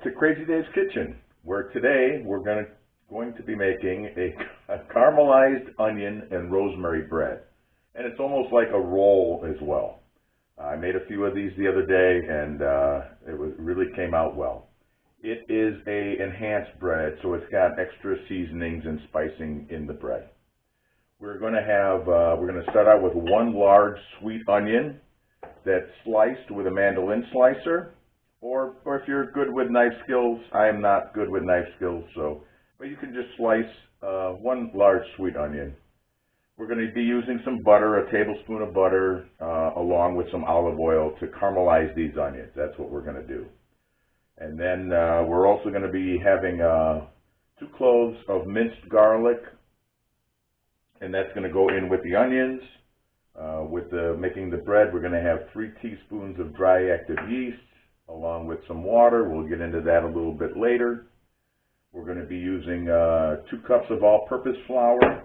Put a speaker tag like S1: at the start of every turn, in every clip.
S1: to Crazy Dave's Kitchen, where today we're going to be making a caramelized onion and rosemary bread. And it's almost like a roll as well. I made a few of these the other day, and it really came out well. It is a enhanced bread, so it's got extra seasonings and spicing in the bread. We're going to start out with one large sweet onion that's sliced with a mandolin slicer, or if you're good with knife skills. I am not good with knife skills, but you can just slice one large sweet onion. We're going to be using some butter, a tablespoon of butter, along with some olive oil to caramelize these onions. That's what we're going to do. And then we're also going to be having 2 cloves of minced garlic, and that's going to go in with the onions. Making the bread, we're going to have 3 teaspoons of dry active yeast, along with some water. We'll get into that a little bit later. We're going to be using 2 cups of all-purpose flour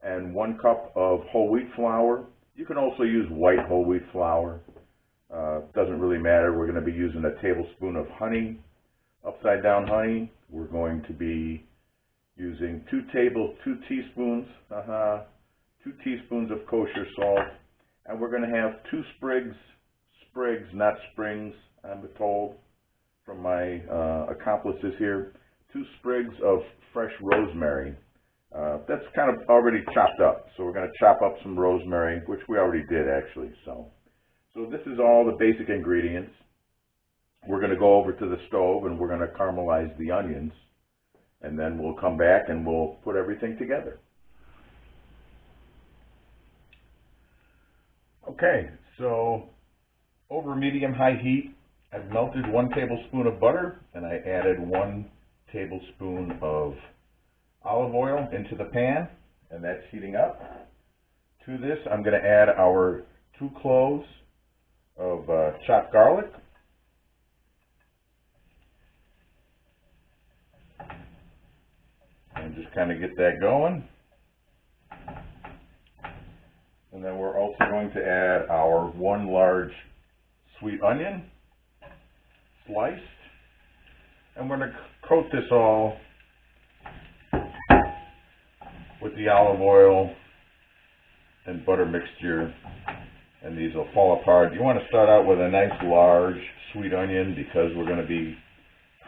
S1: and 1 cup of whole wheat flour. You can also use white whole wheat flour. Doesn't really matter. We're going to be using a tablespoon of honey, upside down honey. We're going to be using 2 teaspoons of kosher salt, and we're going to have 2 sprigs, not springs, I'm told from my accomplices here, 2 sprigs of fresh rosemary. That's kind of already chopped up, so we're going to chop up some rosemary, which we already did actually. So this is all the basic ingredients. We're going to go over to the stove and we're going to caramelize the onions, and then we'll come back and we'll put everything together. Okay, so over medium-high heat, I've melted 1 tablespoon of butter, and I added 1 tablespoon of olive oil into the pan, and that's heating up. To this, I'm going to add our 2 cloves of chopped garlic. And just kind of get that going. And then we're also going to add our 1 large sweet onion, sliced. And we're going to coat this all with the olive oil and butter mixture, and these will fall apart. You want to start out with a nice large sweet onion because we're going to be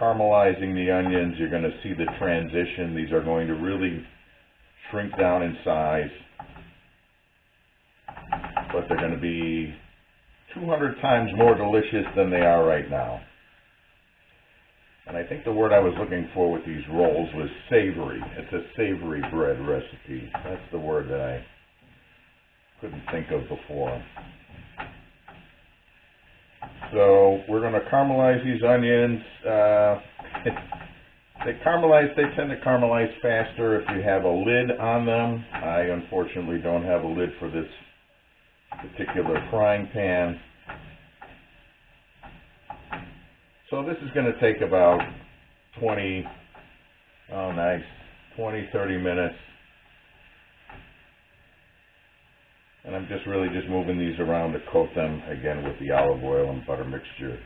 S1: caramelizing the onions. You're going to see the transition. These are going to really shrink down in size, but they're going to be 200 times more delicious than they are right now. And I think the word I was looking for with these rolls was savory. It's a savory bread recipe. That's the word that I couldn't think of before. So we're going to caramelize these onions. They tend to caramelize faster if you have a lid on them. I unfortunately don't have a lid for this particular frying pan. So this is going to take about 20, 30 minutes. And I'm just moving these around to coat them again with the olive oil and butter mixture.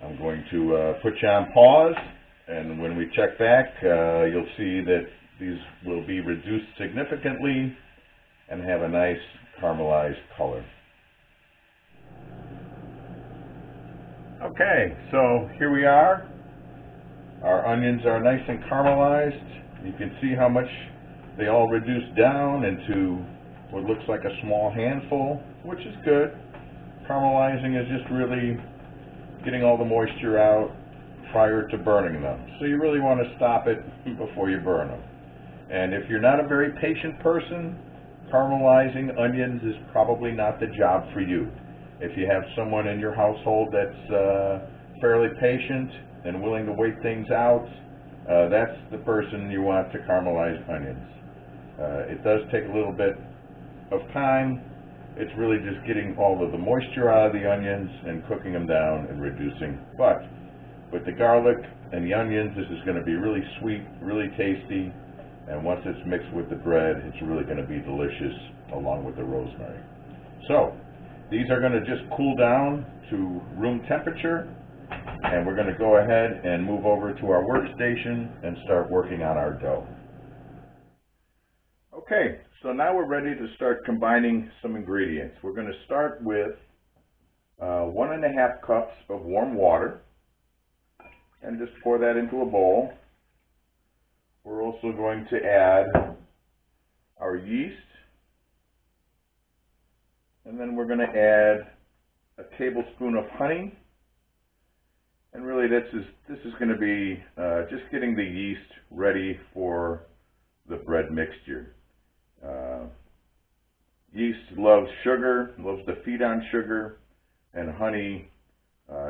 S1: I'm going to put you on pause, and when we check back, you'll see that these will be reduced significantly and have a nice caramelized color. Okay, so here we are. Our onions are nice and caramelized. You can see how much they all reduced down into what looks like a small handful, which is good. Caramelizing is just really getting all the moisture out prior to burning them. So you really want to stop it before you burn them. And if you're not a very patient person, caramelizing onions is probably not the job for you. If you have someone in your household that's fairly patient and willing to wait things out, that's the person you want to caramelize onions. It does take a little bit of time. It's really just getting all of the moisture out of the onions and cooking them down and reducing. But with the garlic and the onions, this is going to be really sweet, really tasty, and once it's mixed with the bread, it's really going to be delicious along with the rosemary. So these are going to just cool down to room temperature, And we're going to go ahead and move over to our workstation and start working on our dough. Okay, so now we're ready to start combining some ingredients. We're going to start with 1½ cups of warm water and just pour that into a bowl. We're also going to add our yeast, and then we're going to add a tablespoon of honey. And really this is going to be just getting the yeast ready for the bread mixture. Yeast loves sugar, loves to feed on sugar, and honey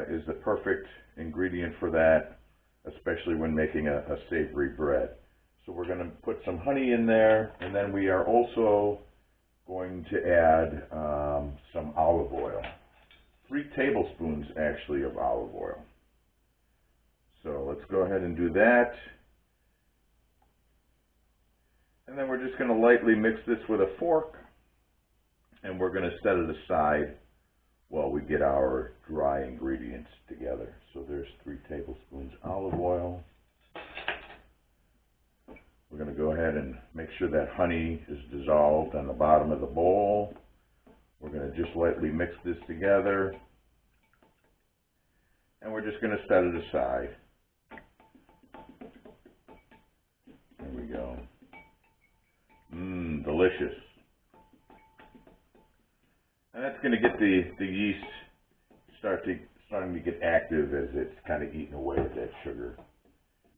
S1: is the perfect ingredient for that, especially when making a savory bread. So we're going to put some honey in there, and then we are also going to add some olive oil. 3 tablespoons actually of olive oil. So let's go ahead and do that. And then we're just going to lightly mix this with a fork, and we're going to set it aside while we get our dry ingredients together. So there's 3 tablespoons olive oil. We're going to go ahead and make sure that honey is dissolved on the bottom of the bowl. We're going to just lightly mix this together, and we're just going to set it aside. There we go. Delicious. And that's going to get the yeast starting to get active as it's kind of eating away at that sugar.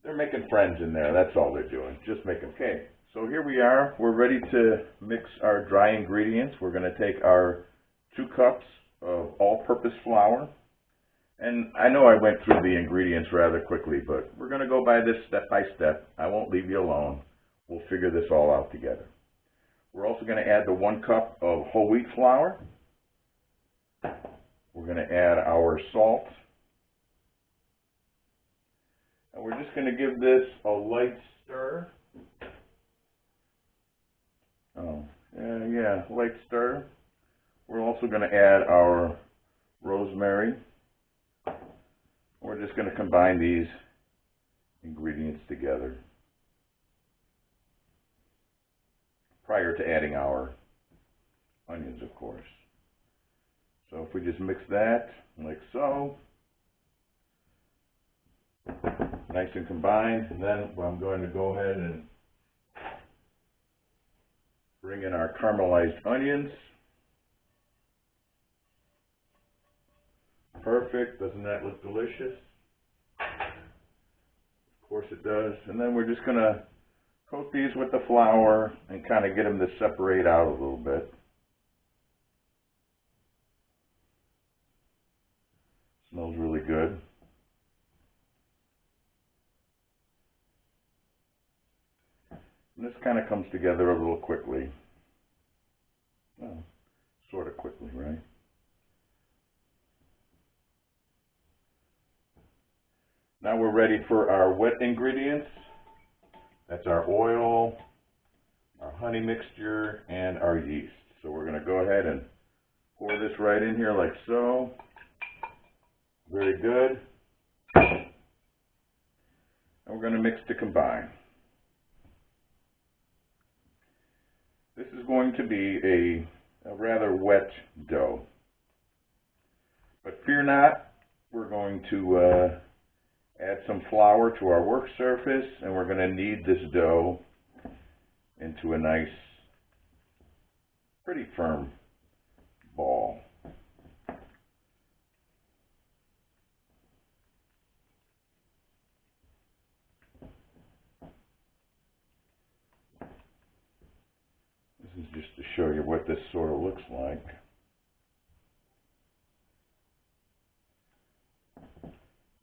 S1: They're making friends in there. That's all they're doing. Just making. Okay. So here we are. We're ready to mix our dry ingredients. We're going to take our 2 cups of all-purpose flour. And I know I went through the ingredients rather quickly, but we're going to go by this step by step. I won't leave you alone. We'll figure this all out together. We're also going to add the 1 cup of whole wheat flour. We're going to add our salt. And we're just going to give this a light stir. Light stir. We're also going to add our rosemary. We're just going to combine these ingredients together prior to adding our onions, of course. So if we just mix that like so, nice and combined, and then I'm going to go ahead and bring in our caramelized onions. Perfect. Doesn't that look delicious? Of course it does. And then we're just going to coat these with the flour and kind of get them to separate out a little bit. Smells really good. And this kind of comes together a little quickly. Well, sort of quickly, right? Now we're ready for our wet ingredients. That's our oil, our honey mixture, and our yeast. So we're going to go ahead and pour this right in here like so. Very good. And we're going to mix to combine. This is going to be a rather wet dough. But fear not, we're going to add some flour to our work surface, and we're going to knead this dough into a nice, pretty firm ball. This is just to show you what this sort of looks like.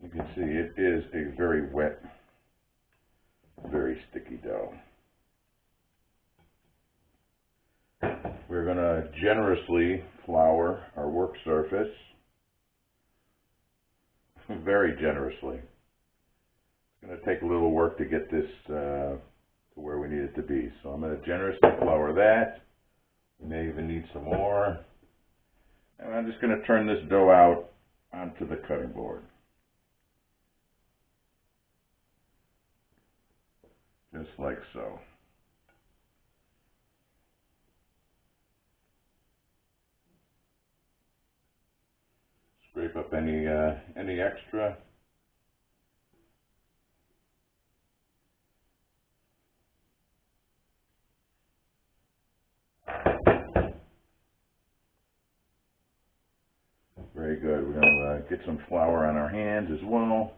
S1: You can see it is a very wet, very sticky dough. We're going to generously flour our work surface, very generously. It's going to take a little work to get this to where we need it to be. So I'm going to generously flour that. We may even need some more. And I'm just going to turn this dough out onto the cutting board. just like so. Scrape up any extra. Very good. We're going to get some flour on our hands as well.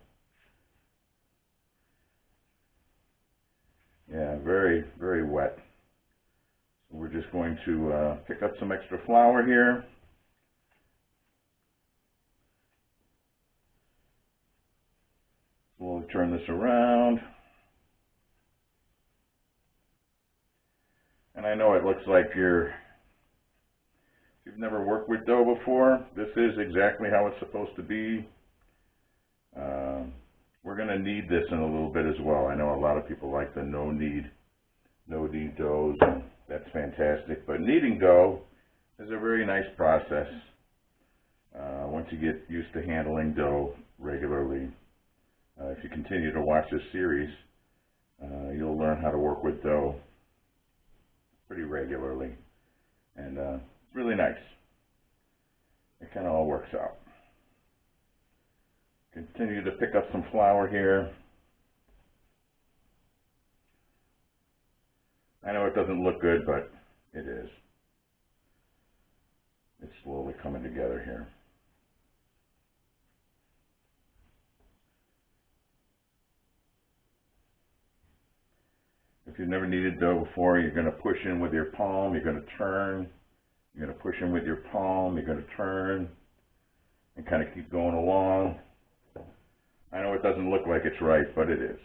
S1: Yeah, very, very wet. So we're just going to pick up some extra flour here. We'll turn this around. And I know it looks like if you've never worked with dough before, this is exactly how it's supposed to be. We're going to knead this in a little bit as well. I know a lot of people like the no knead doughs. That's fantastic. But kneading dough is a very nice process once you get used to handling dough regularly. If you continue to watch this series, you'll learn how to work with dough pretty regularly. And it's really nice. It kind of all works out. Continue to pick up some flour here. I know it doesn't look good, but it is. It's slowly coming together here. If you've never kneaded dough before, you're going to push in with your palm, you're going to turn, you're going to push in with your palm, you're going to turn, and kind of keep going along. I know it doesn't look like it's right, but it is.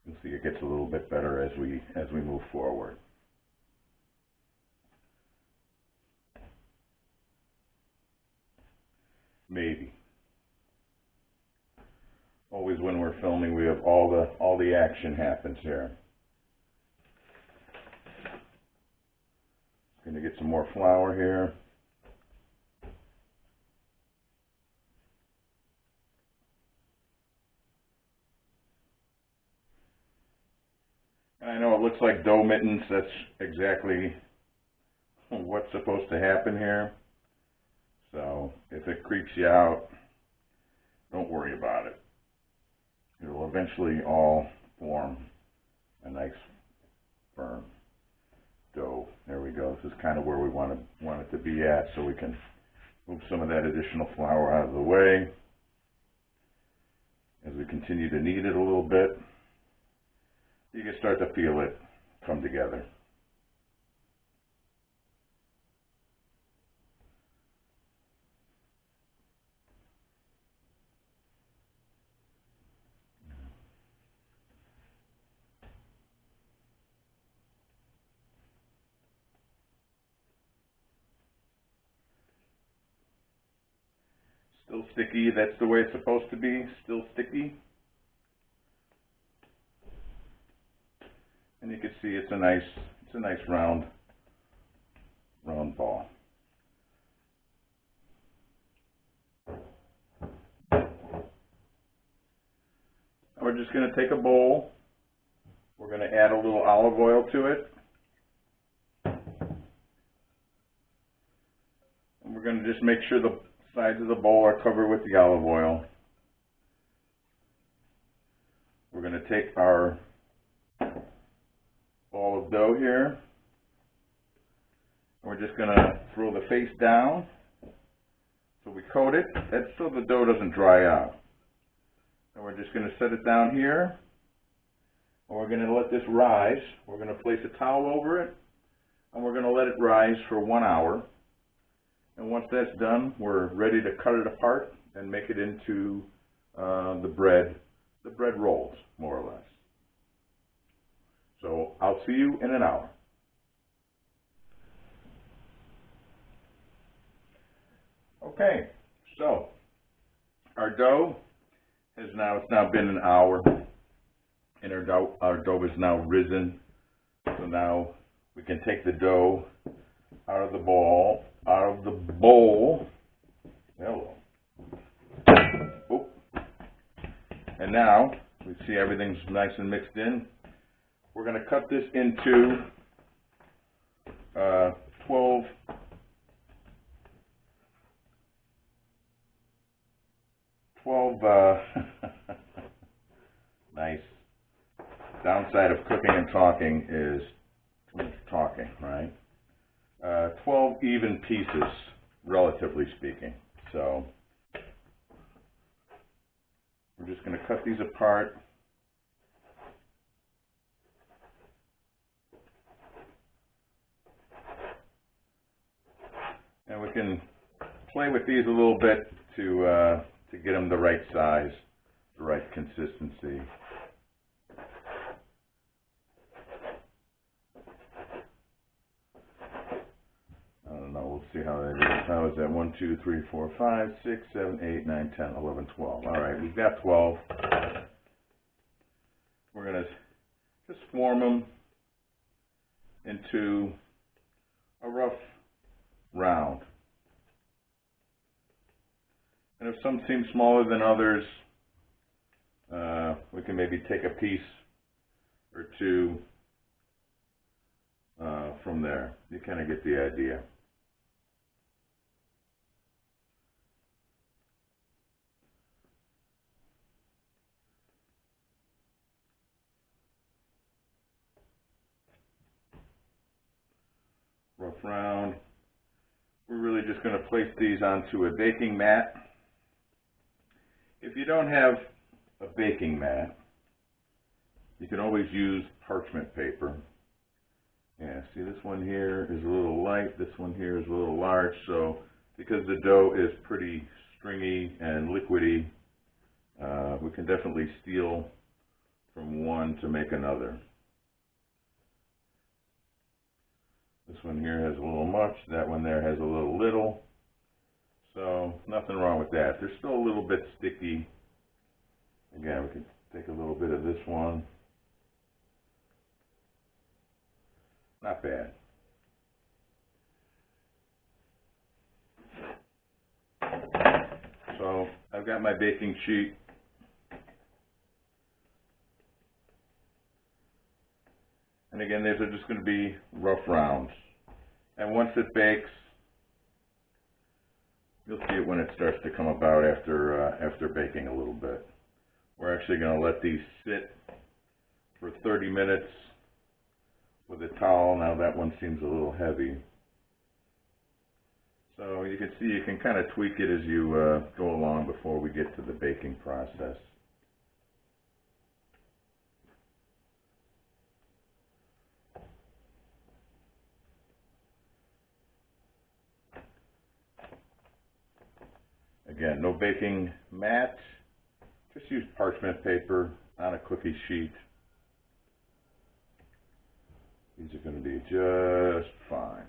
S1: You'll see it gets a little bit better as we move forward. Maybe. Always when we're filming, we have all the action happens here. Going to get some more flour here. And I know it looks like dough mittens. That's exactly what's supposed to happen here. So if it creeps you out, don't worry about it. It'll eventually all form a nice firm dough. There we go. This is kind of where we want it to be at, so we can move some of that additional flour out of the way as we continue to knead it a little bit. You can start to feel it come together. Still sticky. That's the way it's supposed to be. Still sticky. And you can see it's a nice round ball. We're just going to take a bowl. We're going to add a little olive oil to it. And we're going to just make sure the sides of the bowl are covered with the olive oil. We're going to take our ball of dough here, and we're just going to throw the face down. So we coat it. That's so the dough doesn't dry out. And we're just going to set it down here, and we're going to let this rise. We're going to place a towel over it, and we're going to let it rise for 1 hour. And once that's done, we're ready to cut it apart and make it into the bread rolls, more or less. So I'll see you in an hour. Okay, so our dough it's now been an hour, and our dough is now risen. So now we can take the dough out of the bowl, Hello. Oh. And now, we see everything's nice and mixed in. We're going to cut this into 12 nice. Downside of cooking and talking is too much talking, right? 12 even pieces, relatively speaking. So we're just going to cut these apart. And we can play with these a little bit to get them the right size, the right consistency. I don't know, we'll see how that is. How is that? 1, 2, 3, 4, 5, 6, 7, 8, 9, 10, 11, 12. All right, we've got 12. We're going to just form them into a rough round. And if some seem smaller than others, we can maybe take a piece or two from there. You kind of get the idea. Rough round. We're really just going to place these onto a baking mat. If you don't have a baking mat, you can always use parchment paper. Yeah, see, this one here is a little light, this one here is a little large, so because the dough is pretty stringy and liquidy, we can definitely steal from one to make another. This one here has a little much, that one there has a little. So nothing wrong with that. They're still a little bit sticky. Again, we can take a little bit of this one. Not bad. So I've got my baking sheet. And again, these are just going to be rough rounds. And once it bakes, you'll see it when it starts to come about after baking a little bit. We're actually going to let these sit for 30 minutes with a towel. Now that one seems a little heavy. So you can see you can kind of tweak it as you go along before we get to the baking process. Again, no baking mat, just use parchment paper on a cookie sheet. These are going to be just fine.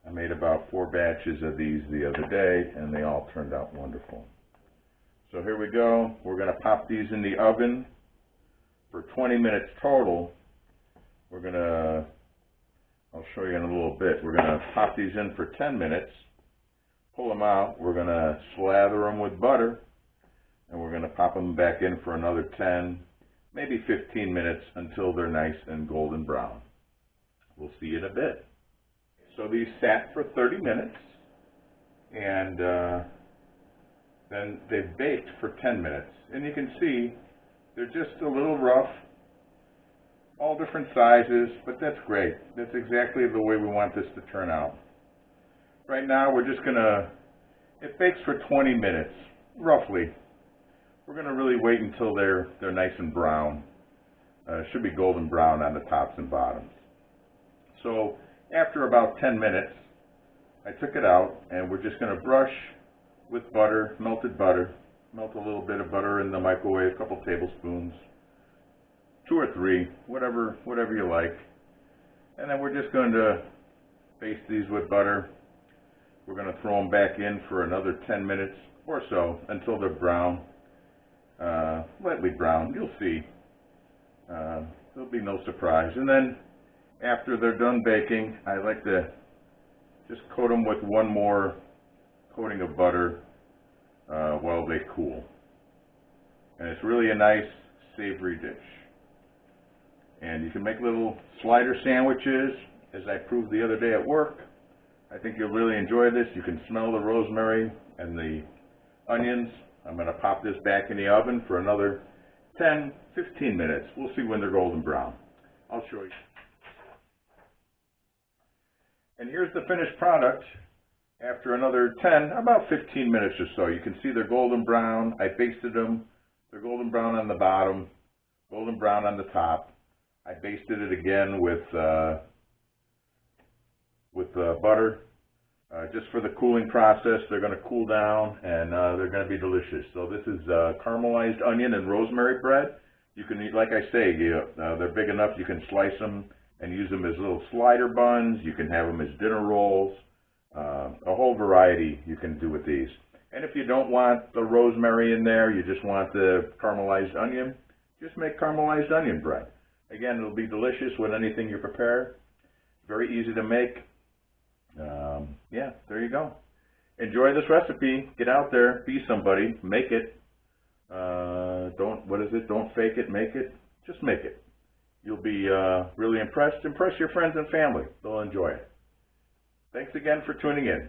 S1: I made about 4 batches of these the other day, and they all turned out wonderful. So here we go. We're going to pop these in the oven for 20 minutes total. We're going to, I'll show you in a little bit, we're going to pop these in for 10 minutes. Pull them out, we're going to slather them with butter, and we're going to pop them back in for another 10, maybe 15 minutes until they're nice and golden brown. We'll see you in a bit. So these sat for 30 minutes, and then they've baked for 10 minutes. And you can see they're just a little rough, all different sizes, but that's great. That's exactly the way we want this to turn out. Right now, we're just going to, it bakes for 20 minutes, roughly. We're going to really wait until they're nice and brown. It should be golden brown on the tops and bottoms. So after about 10 minutes, I took it out, and we're just going to brush with butter, melted butter. Melt a little bit of butter in the microwave, a couple tablespoons, 2 or 3, whatever you like. And then we're just going to baste these with butter. We're going to throw them back in for another 10 minutes or so until they're brown, lightly brown. You'll see. There'll be no surprise. And then after they're done baking, I like to just coat them with one more coating of butter while they cool. And it's really a nice savory dish. And you can make little slider sandwiches, as I proved the other day at work. I think you'll really enjoy this. You can smell the rosemary and the onions. I'm going to pop this back in the oven for another 10, 15 minutes. We'll see when they're golden brown. I'll show you. And here's the finished product after another 10, about 15 minutes or so. You can see they're golden brown. I basted them. They're golden brown on the bottom, golden brown on the top. I basted it again with butter, just for the cooling process. They're going to cool down, and they're going to be delicious. So this is caramelized onion and rosemary bread. You can eat, like I say, they're big enough you can slice them and use them as little slider buns. You can have them as dinner rolls. A whole variety you can do with these. And if you don't want the rosemary in there, you just want the caramelized onion, just make caramelized onion bread. Again, it'll be delicious with anything you prepare. Very easy to make. Yeah, there you go. Enjoy this recipe. Get out there. Be somebody. Make it. Don't fake it. Make it. Just make it. You'll be really impressed. Impress your friends and family. They'll enjoy it. Thanks again for tuning in.